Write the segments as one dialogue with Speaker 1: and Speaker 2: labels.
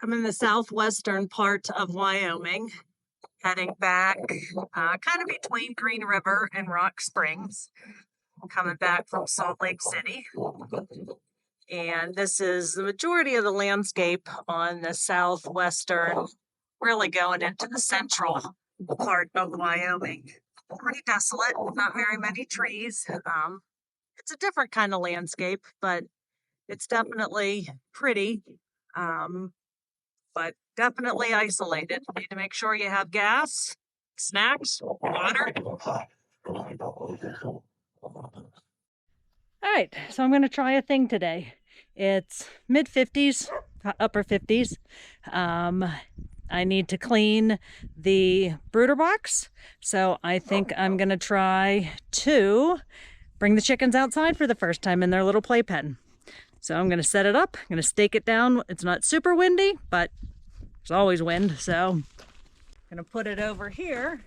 Speaker 1: I'm in the southwestern part of Wyoming, heading back kind of between Green River and Rock Springs. I'm coming back from Salt Lake City. And this is the majority of the landscape on the southwestern, really going into the central part of Wyoming. Pretty desolate, not very many trees. It's a different kind of landscape, but it's definitely pretty. But definitely isolated. You need to make sure you have gas, snacks, water. All right, so I'm going to try a thing today. It's mid 50s, upper 50s. I need to clean the brooder box, so I think I'm going to try to bring the chickens outside for the first time in their little playpen. So I'm going to set it up, I'm going to stake it down. It's not super windy, but there's always wind, so I'm going to put it over here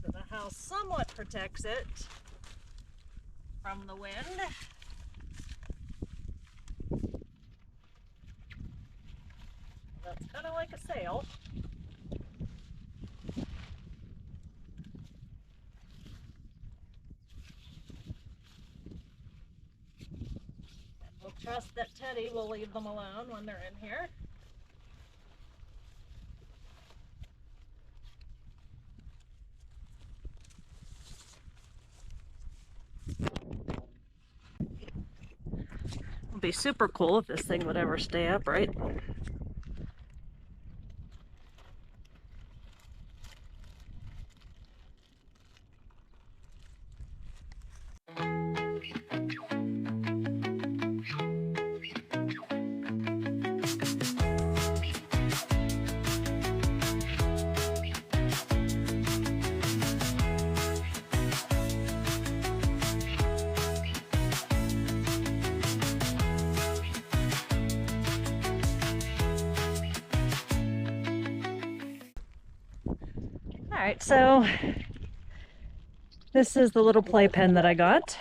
Speaker 1: so the house somewhat protects it from the wind. That's kind of like a sail. And we'll trust that Teddy will leave them alone when they're in here. It'd be super cool if this thing would ever stay upright. All right, so this is the little playpen that I got.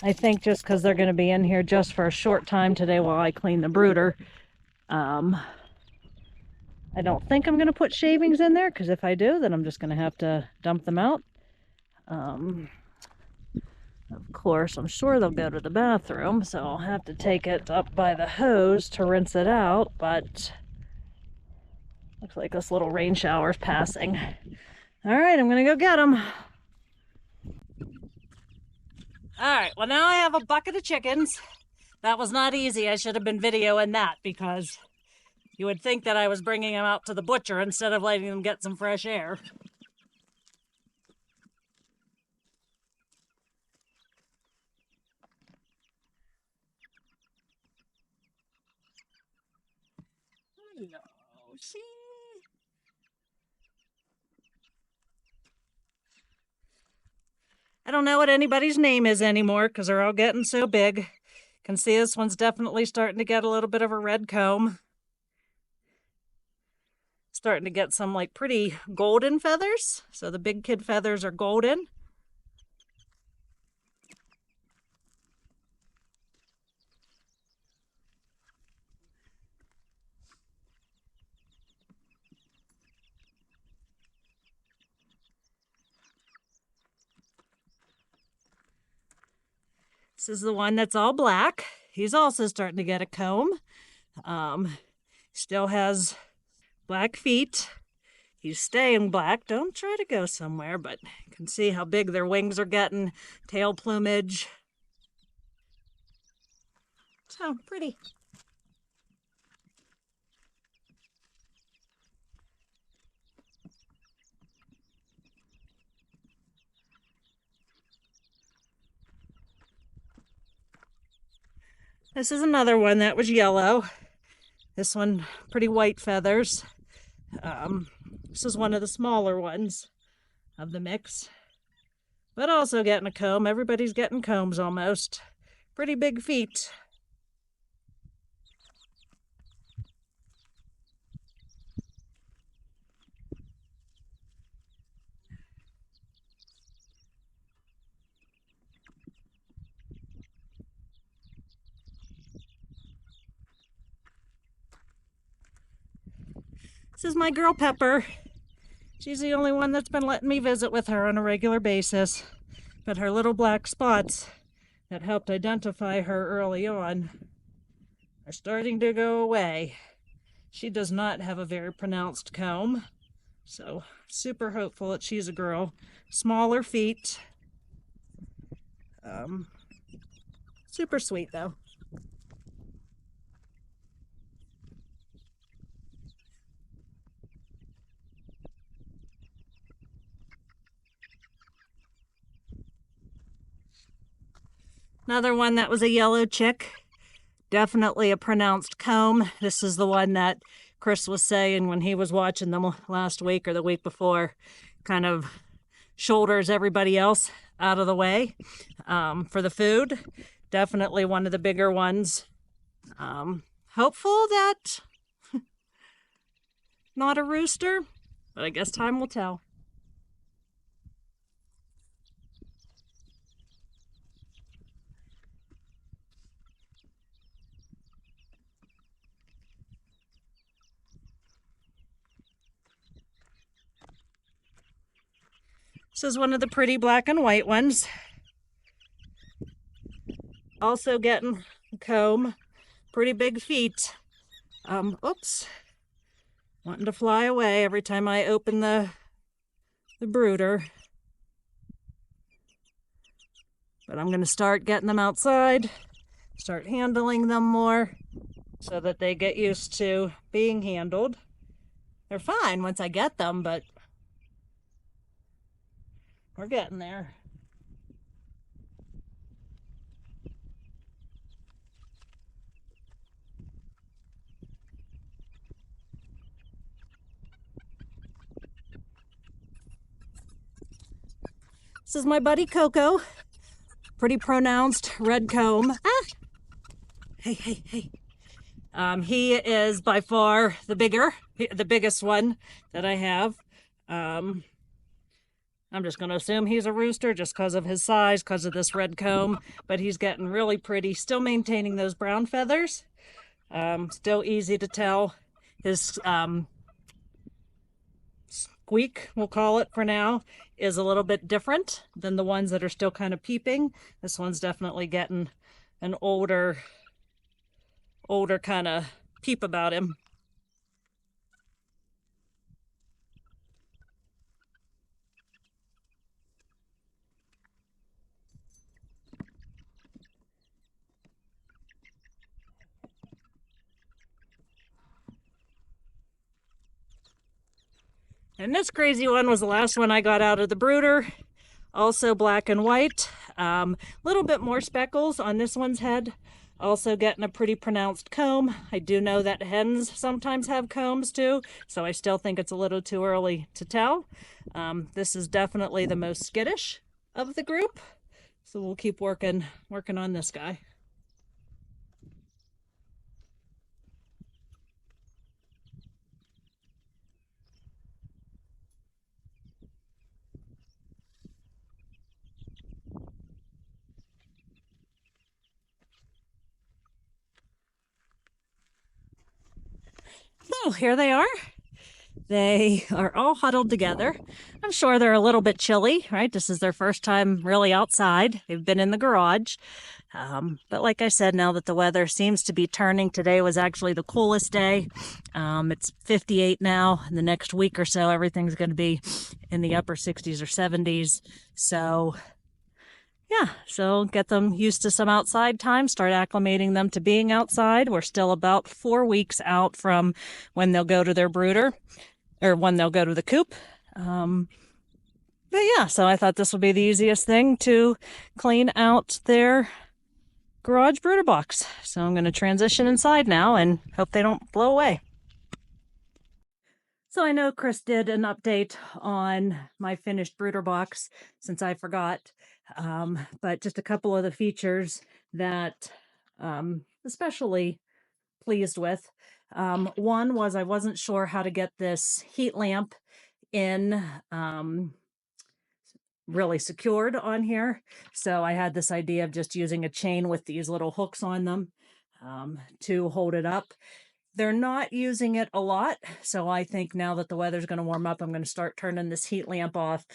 Speaker 1: I think just because they're going to be in here just for a short time today while I clean the brooder. I don't think I'm going to put shavings in there, because if I do, then I'm just going to have to dump them out. Of course, I'm sure they'll go to the bathroom, so I'll have to take it up by the hose to rinse it out, but looks like this little rain shower's passing. All right, I'm gonna go get them. All right, well now I have a bucket of chickens. That was not easy. I should have been videoing that, because you would think that I was bringing them out to the butcher instead of letting them get some fresh air. Hello, see? I don't know what anybody's name is anymore because they're all getting so big. You can see this one's definitely starting to get a little bit of a red comb. Starting to get some like pretty golden feathers. So the big kid feathers are golden. This is the one that's all black. He's also starting to get a comb. Still has black feet. He's staying black. Don't try to go somewhere, but you can see how big their wings are getting, tail plumage. So pretty. This is another one that was yellow. This one, pretty white feathers. This is one of the smaller ones of the mix, but also getting a comb. Everybody's getting combs almost. Pretty big feet. This is my girl Pepper. She's the only one that's been letting me visit with her on a regular basis. But her little black spots that helped identify her early on are starting to go away. She does not have a very pronounced comb, so super hopeful that she's a girl. Smaller feet. Super sweet though. Another one that was a yellow chick. Definitely a pronounced comb. This is the one that Chris was saying when he was watching them last week or the week before. Kind of shoulders everybody else out of the way for the food. Definitely one of the bigger ones. Hopeful that not a rooster, but I guess time will tell. This is one of the pretty black and white ones. Also getting a comb, pretty big feet. Oops. Wanting to fly away every time I open the brooder. But I'm going to start getting them outside, start handling them more so that they get used to being handled. They're fine once I get them, but we're getting there. This is my buddy Coco. Pretty pronounced red comb. Ah! Hey, hey, hey. He is by far the biggest one that I have. I'm just going to assume he's a rooster just because of his size, because of this red comb, but he's getting really pretty, still maintaining those brown feathers. Still easy to tell. His squeak, we'll call it for now, is a little bit different than the ones that are still kind of peeping. This one's definitely getting an older kind of peep about him. And this crazy one was the last one I got out of the brooder. Also black and white. Little bit more speckles on this one's head. Also getting a pretty pronounced comb. I do know that hens sometimes have combs too, so I still think it's a little too early to tell. This is definitely the most skittish of the group, so we'll keep working on this guy. So here they are. They are all huddled together. I'm sure they're a little bit chilly, right? This is their first time really outside. They've been in the garage. But like I said, now that the weather seems to be turning, today was actually the coolest day. It's 58 now. In the next week or so, everything's going to be in the upper 60s or 70s. So yeah, so get them used to some outside time, start acclimating them to being outside. We're still about 4 weeks out from when they'll go to their brooder, or when they'll go to the coop. But yeah, so I thought this would be the easiest thing to clean out their garage brooder box. So I'm going to transition inside now and hope they don't blow away. So I know Chris did an update on my finished brooder box since I forgot, but just a couple of the features that especially pleased with. One was I wasn't sure how to get this heat lamp in really secured on here. So I had this idea of just using a chain with these little hooks on them to hold it up. They're not using it a lot, so I think now that the weather's going to warm up, I'm going to start turning this heat lamp off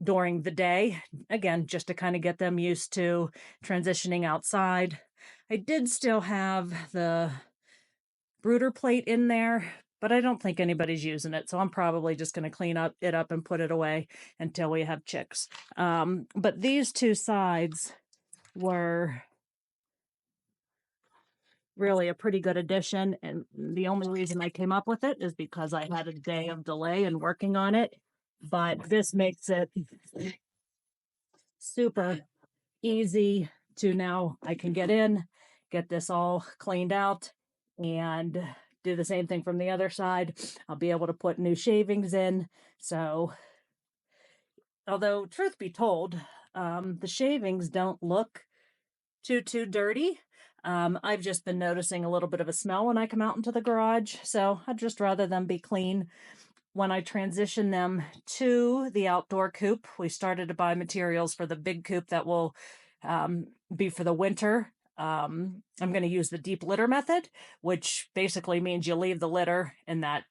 Speaker 1: during the day, again, just to kind of get them used to transitioning outside. I did still have the brooder plate in there, but I don't think anybody's using it, so I'm probably just going to clean it up and put it away until we have chicks. But these two sides were really a pretty good addition, and the only reason I came up with it is because I had a day of delay in working on it, but this makes it super easy to now I can get in, get this all cleaned out, and do the same thing from the other side. I'll be able to put new shavings in. So although truth be told, the shavings don't look too dirty. I've just been noticing a little bit of a smell when I come out into the garage, so I'd just rather them be clean. When I transition them to the outdoor coop, we started to buy materials for the big coop that will be for the winter. I'm going to use the deep litter method, which basically means you leave the litter in that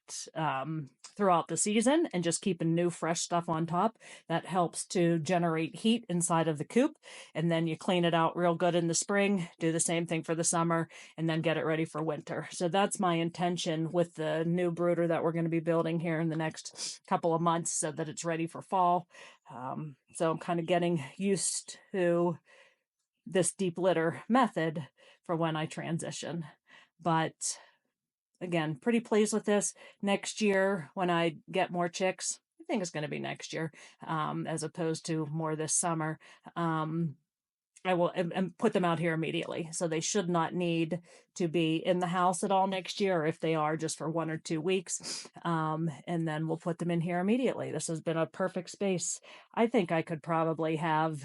Speaker 1: throughout the season and just keeping new fresh stuff on top. That helps to generate heat inside of the coop, and then you clean it out real good in the spring, do the same thing for the summer, and then get it ready for winter. So that's my intention with the new brooder that we're going to be building here in the next couple of months, so that it's ready for fall. So I'm kind of getting used to this deep litter method for when I transition. But again, pretty pleased with this. Next year, when I get more chicks, I think it's going to be next year, as opposed to more this summer. I will and put them out here immediately. So they should not need to be in the house at all next year, or if they are, just for 1 or 2 weeks. And then we'll put them in here immediately. This has been a perfect space. I think I could probably have,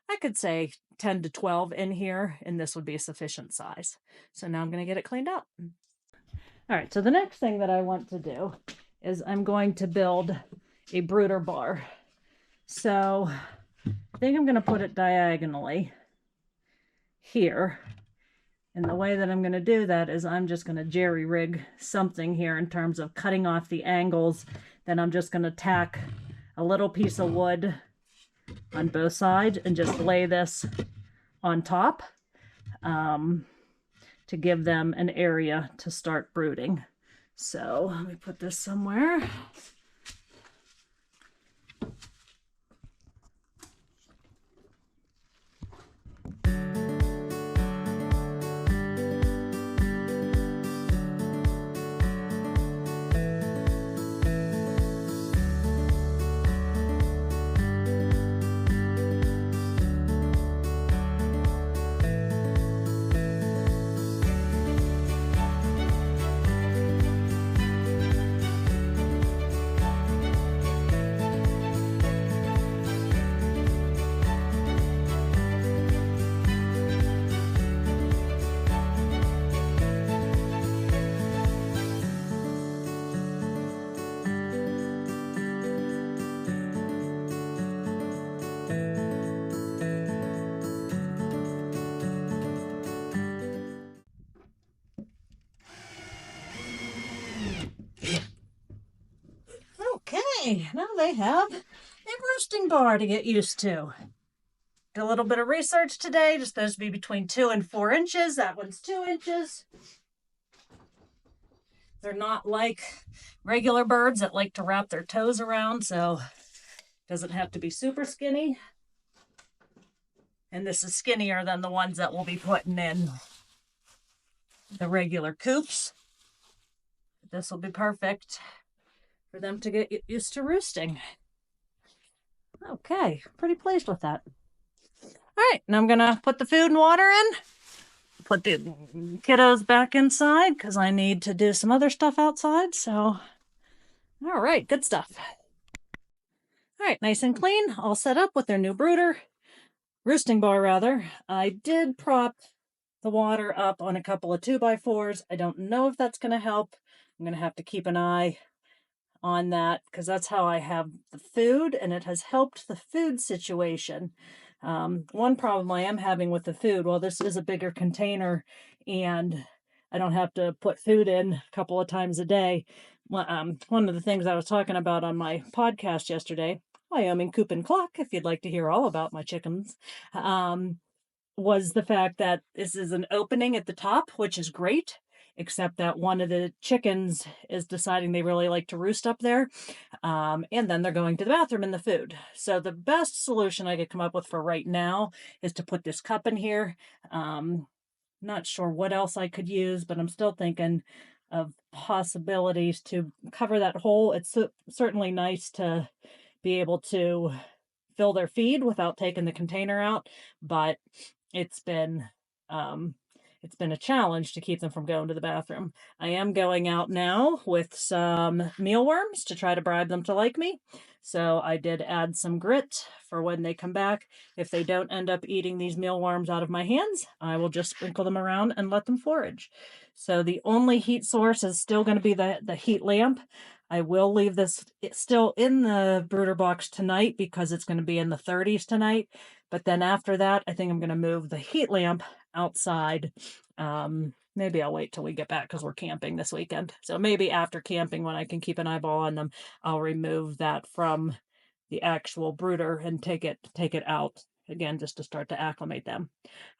Speaker 1: I could say 10 to 12 in here, and this would be a sufficient size. So now I'm going to get it cleaned up. All right, so the next thing that I want to do is I'm going to build a brooder bar. So I think I'm going to put it diagonally here. And the way that I'm going to do that is I'm just going to jerry rig something here in terms of cutting off the angles. Then I'm just going to tack a little piece of wood on both sides and just lay this on top to give them an area to start brooding. So let me put this somewhere. Okay, now they have a roosting bar to get used to. Did a little bit of research today. It's supposed to be between 2 and 4 inches. That one's 2 inches. They're not like regular birds that like to wrap their toes around, so it doesn't have to be super skinny. And this is skinnier than the ones that we'll be putting in the regular coops. This will be perfect for them to get used to roosting. Okay, pretty pleased with that. All right, now I'm gonna put the food and water in, put the kiddos back inside because I need to do some other stuff outside. So, all right, good stuff. All right, nice and clean, all set up with their new roosting bar rather. I did prop the water up on a couple of 2x4s. I don't know if that's gonna help. I'm gonna have to keep an eye on that because that's how I have the food, and it has helped the food situation. One problem I am having with the food, well, this is a bigger container and I don't have to put food in a couple of times a day. One of the things I was talking about on my podcast yesterday, Wyoming Coop and Cluck, if you'd like to hear all about my chickens, was the fact that this is an opening at the top, which is great, except that one of the chickens is deciding they really like to roost up there. And then they're going to the bathroom in the food. So the best solution I could come up with for right now is to put this cup in here. Not sure what else I could use, but I'm still thinking of possibilities to cover that hole. It's certainly nice to be able to fill their feed without taking the container out, but it's been a challenge to keep them from going to the bathroom. I am going out now with some mealworms to try to bribe them to like me. So I did add some grit for when they come back. If they don't end up eating these mealworms out of my hands, I will just sprinkle them around and let them forage. So the only heat source is still going to be the heat lamp. I will leave this still in the brooder box tonight because it's going to be in the 30s tonight. But then after that, I think I'm going to move the heat lamp outside. Maybe I'll wait till we get back because we're camping this weekend. So maybe after camping, when I can keep an eyeball on them, I'll remove that from the actual brooder and take it out again, just to start to acclimate them.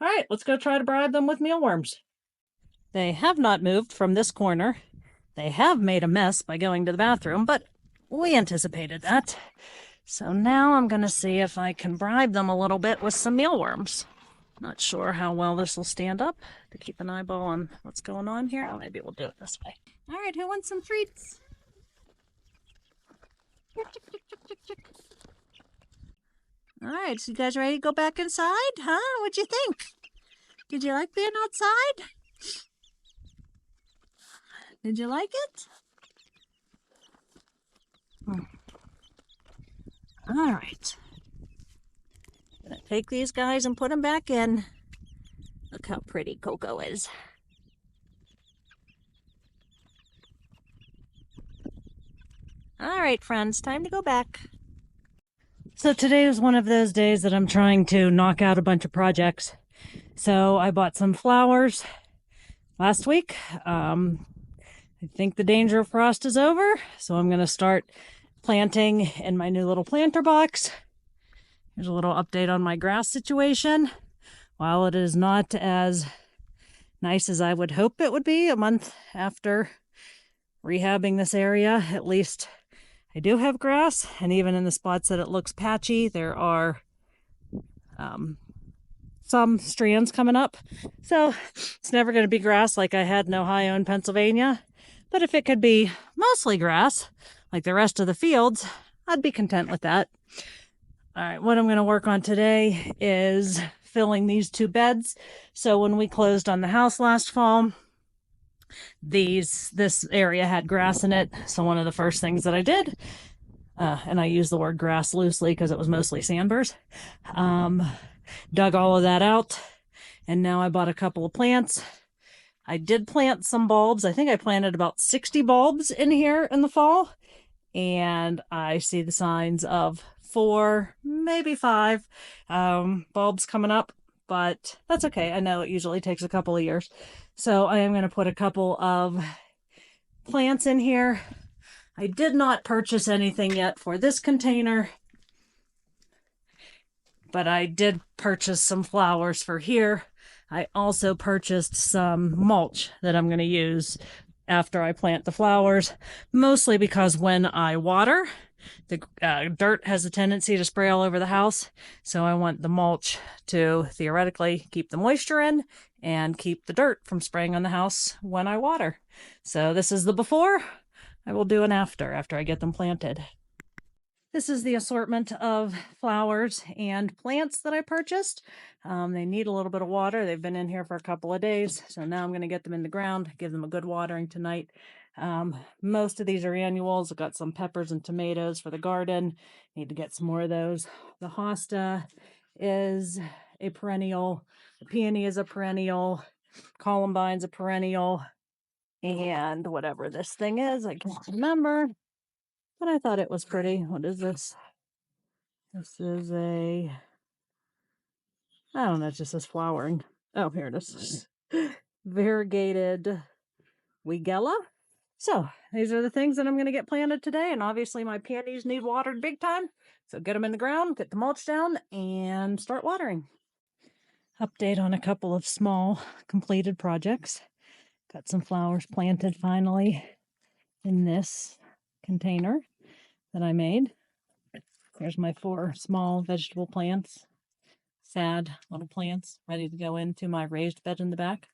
Speaker 1: All right, let's go try to bribe them with mealworms. They have not moved from this corner. They have made a mess by going to the bathroom, but we anticipated that. So now I'm going to see if I can bribe them a little bit with some mealworms. Not sure how well this will stand up to keep an eyeball on what's going on here. Oh, maybe we'll do it this way. All right, who wants some treats? All right, so you guys ready to go back inside? Huh? What'd you think? Did you like being outside? Did you like it? All right. Gonna take these guys and put them back in. Look how pretty Coco is. All right, friends, time to go back. So today is one of those days that I'm trying to knock out a bunch of projects. So I bought some flowers last week. I think the danger of frost is over, so I'm going to start planting in my new little planter box. Here's a little update on my grass situation. While it is not as nice as I would hope it would be a month after rehabbing this area, at least I do have grass, and even in the spots that it looks patchy, there are some strands coming up. So it's never going to be grass like I had in Ohio and Pennsylvania. But if it could be mostly grass, like the rest of the fields, I'd be content with that. All right, what I'm going to work on today is filling these 2 beds. So when we closed on the house last fall, this area had grass in it. So one of the first things that I did, and I use the word grass loosely because it was mostly sandburs, dug all of that out. And now I bought a couple of plants. I did plant some bulbs. I think I planted about 60 bulbs in here in the fall. And I see the signs of 4, maybe 5 bulbs coming up. But that's okay. I know it usually takes a couple of years. So I am going to put a couple of plants in here. I did not purchase anything yet for this container, but I did purchase some flowers for here. I also purchased some mulch that I'm going to use after I plant the flowers, mostly because when I water, the dirt has a tendency to spray all over the house. So I want the mulch to theoretically keep the moisture in and keep the dirt from spraying on the house when I water. So this is the before. I will do an after I get them planted. This is the assortment of flowers and plants that I purchased. They need a little bit of water. They've been in here for a couple of days. So now I'm going to get them in the ground, give them a good watering tonight. Most of these are annuals. I've got some peppers and tomatoes for the garden. Need to get some more of those. The hosta is a perennial. The peony is a perennial. Columbine's a perennial. And whatever this thing is, I can't remember. But I thought it was pretty. What is this? This is I don't know, it just says flowering. Oh, here it is. variegated Weigela. So these are the things that I'm going to get planted today. And obviously my peonies need watered big time. So get them in the ground, get the mulch down, and start watering. Update on a couple of small completed projects. Got some flowers planted finally in this container that I made. There's my 4 small vegetable plants. Sad little plants ready to go into my raised bed in the back.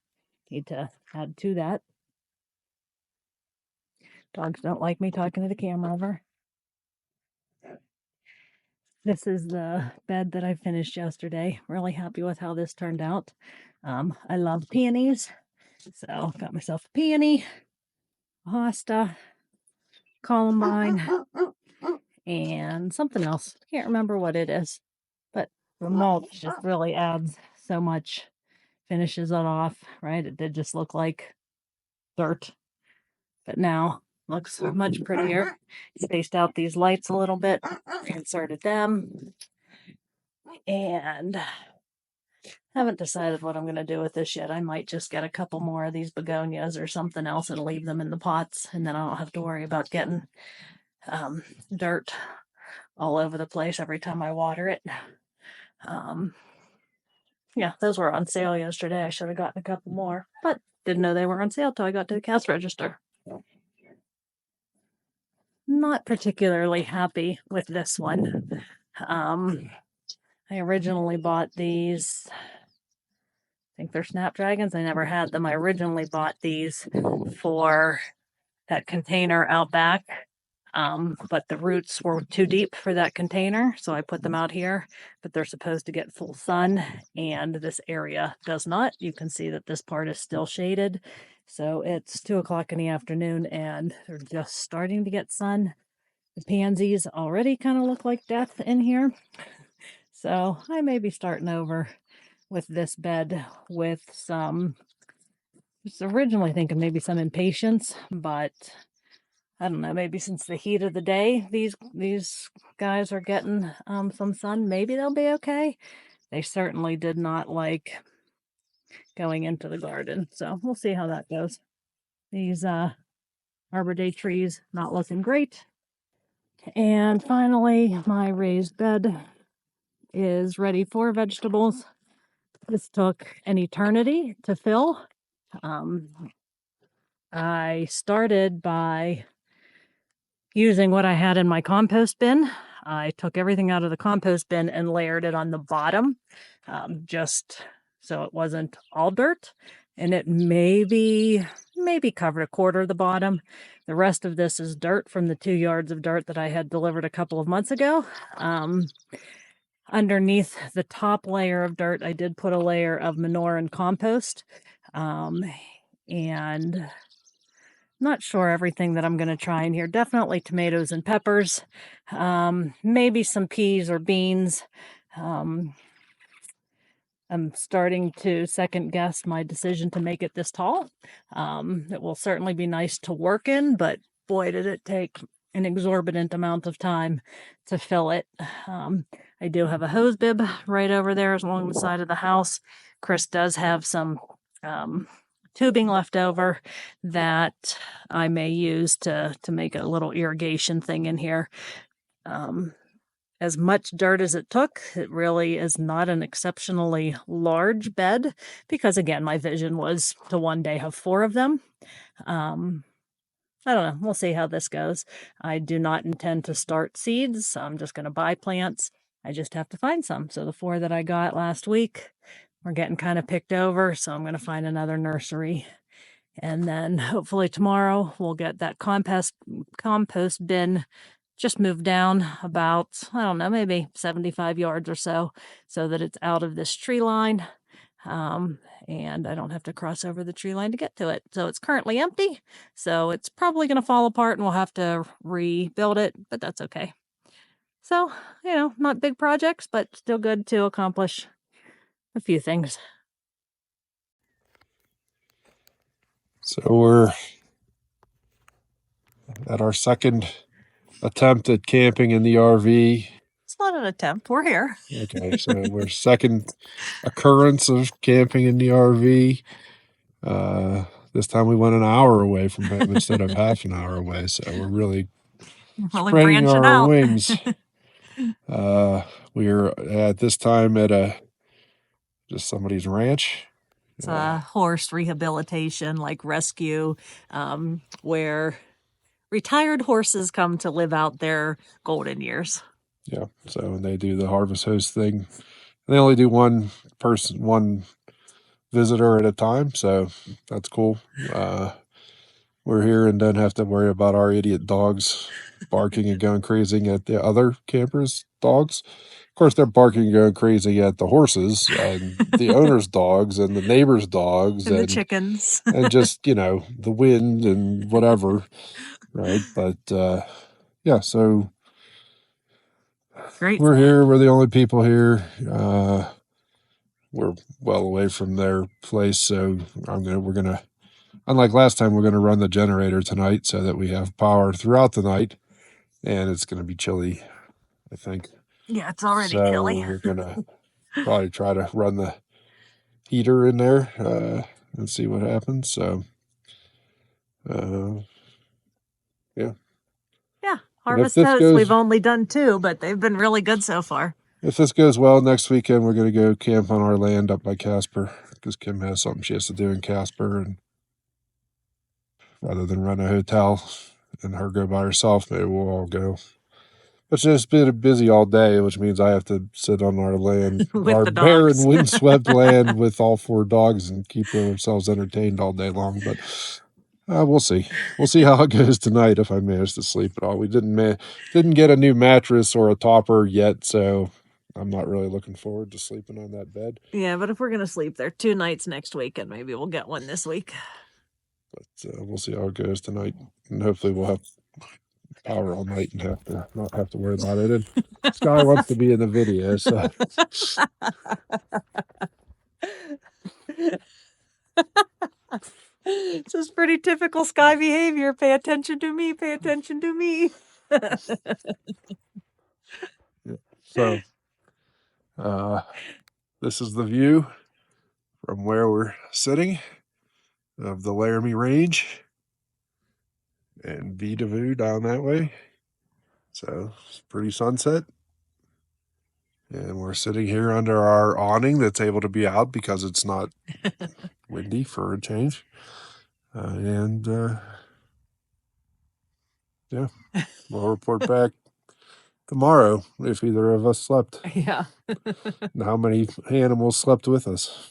Speaker 1: Need to add to that. Dogs don't like me talking to the camera over. This is the bed that I finished yesterday. Really happy with how this turned out. I love peonies, so got myself a peony, a hosta, columbine, and something else. Can't remember what it is, but the mulch just really adds so much, finishes it off, right? It did just look like dirt, but now looks much prettier. Spaced out these lights a little bit, inserted them, and haven't decided what I'm going to do with this yet. I might just get a couple more of these begonias or something else and leave them in the pots, and then I don't have to worry about getting dirt all over the place every time I water it. Yeah, those were on sale yesterday. I should have gotten a couple more, but didn't know they were on sale till I got to the cash register. Not particularly happy with this one. I originally bought these, I think they're Snapdragons. I never had them. I originally bought these for that container out back, but the roots were too deep for that container, so I put them out here, but they're supposed to get full sun, and this area does not. You can see that this part is still shaded, so it's 2 o'clock in the afternoon, and they're just starting to get sun. The pansies already kind of look like death in here, so I may be starting over with this bed with some, I was originally thinking maybe some impatience, but I don't know, maybe since the heat of the day, these guys are getting some sun. Maybe they'll be okay. They certainly did not like going into the garden, so we'll see how that goes. These Arbor Day trees not looking great. And finally, my raised bed is ready for vegetables. This took an eternity to fill. I started by using what I had in my compost bin. I took everything out of the compost bin and layered it on the bottom, just so it wasn't all dirt. And it maybe covered a quarter of the bottom. The rest of this is dirt from the 2 yards of dirt that I had delivered a couple of months ago. Underneath the top layer of dirt, I did put a layer of manure and compost. And not sure everything that I'm going to try in here. Definitely tomatoes and peppers. Maybe some peas or beans. I'm starting to second guess my decision to make it this tall. It will certainly be nice to work in, but boy, did it take an exorbitant amount of time to fill it. I do have a hose bib right over there along the side of the house. Chris does have some tubing left over that I may use to make a little irrigation thing in here. As much dirt as it took, it really is not an exceptionally large bed because, again, my vision was to one day have 4 of them. I don't know. We'll see how this goes. I do not intend to start seeds. So I'm just going to buy plants. I just have to find some. So the 4 that I got last week, we're getting kind of picked over. So I'm going to find another nursery. And then hopefully tomorrow we'll get that compost bin just moved down about, I don't know, maybe 75 yards or so that it's out of this tree line. And I don't have to cross over the tree line to get to it. So it's currently empty. So it's probably going to fall apart and we'll have to rebuild it, but that's okay. So, not big projects, but still good to accomplish a few things.
Speaker 2: So we're at our second attempt at camping in the RV.
Speaker 1: It's not an attempt. We're here.
Speaker 2: Okay, so we're second occurrence of camping in the RV. This time we went an hour away from home instead of half an hour away. So we're really
Speaker 1: Really
Speaker 2: spreading
Speaker 1: branching
Speaker 2: our
Speaker 1: out.
Speaker 2: wings. We are at this time at just somebody's ranch.
Speaker 1: It's a horse rehabilitation, like rescue, where retired horses come to live out their golden years.
Speaker 2: Yeah. So they do the harvest host thing. They only do one visitor at a time. So that's cool. We're here and don't have to worry about our idiot dogs barking and going crazy at the other campers' dogs. Of course, they're barking and going crazy at the horses and the owner's dogs and the neighbor's dogs
Speaker 1: And the chickens.
Speaker 2: and just, the wind and whatever. Right. But yeah, so
Speaker 1: Great.
Speaker 2: we're here. We're the only people here. We're well away from their place. So we're going to, unlike last time, we're going to run the generator tonight so that we have power throughout the night. And it's going to be chilly, I think.
Speaker 1: Yeah, it's already
Speaker 2: So
Speaker 1: chilly.
Speaker 2: we're going to probably try to run the heater in there and see what happens. So, yeah.
Speaker 1: Yeah, harvest
Speaker 2: this
Speaker 1: toast.
Speaker 2: goes-
Speaker 1: We've only done 2, but they've been really good so far.
Speaker 2: If this goes well, next weekend we're going to go camp on our land up by Casper because Kim has something she has to do in Casper, and rather than run a hotel and her go by herself, maybe we'll all go. But it's just been busy all day, which means I have to sit on our land,
Speaker 1: With
Speaker 2: our
Speaker 1: the
Speaker 2: bare
Speaker 1: dogs.
Speaker 2: and windswept land with all 4 dogs and keep ourselves entertained all day long. But we'll see. We'll see how it goes tonight if I manage to sleep at all. We didn't get a new mattress or a topper yet, so I'm not really looking forward to sleeping on that bed.
Speaker 1: Yeah, but if we're going to sleep there 2 nights next week, and maybe we'll get one this week.
Speaker 2: But we'll see how it goes tonight. And hopefully we'll have power all night and not have to worry about it. And Sky wants to be in the video, so.
Speaker 1: This is pretty typical Sky behavior. Pay attention to me. Pay attention to me.
Speaker 2: So, this is the view from where we're sitting of the Laramie Range and View down that way. So it's pretty sunset. And we're sitting here under our awning that's able to be out because it's not windy for a change. Yeah, we'll report back tomorrow if either of us slept.
Speaker 1: Yeah.
Speaker 2: And how many animals slept with us.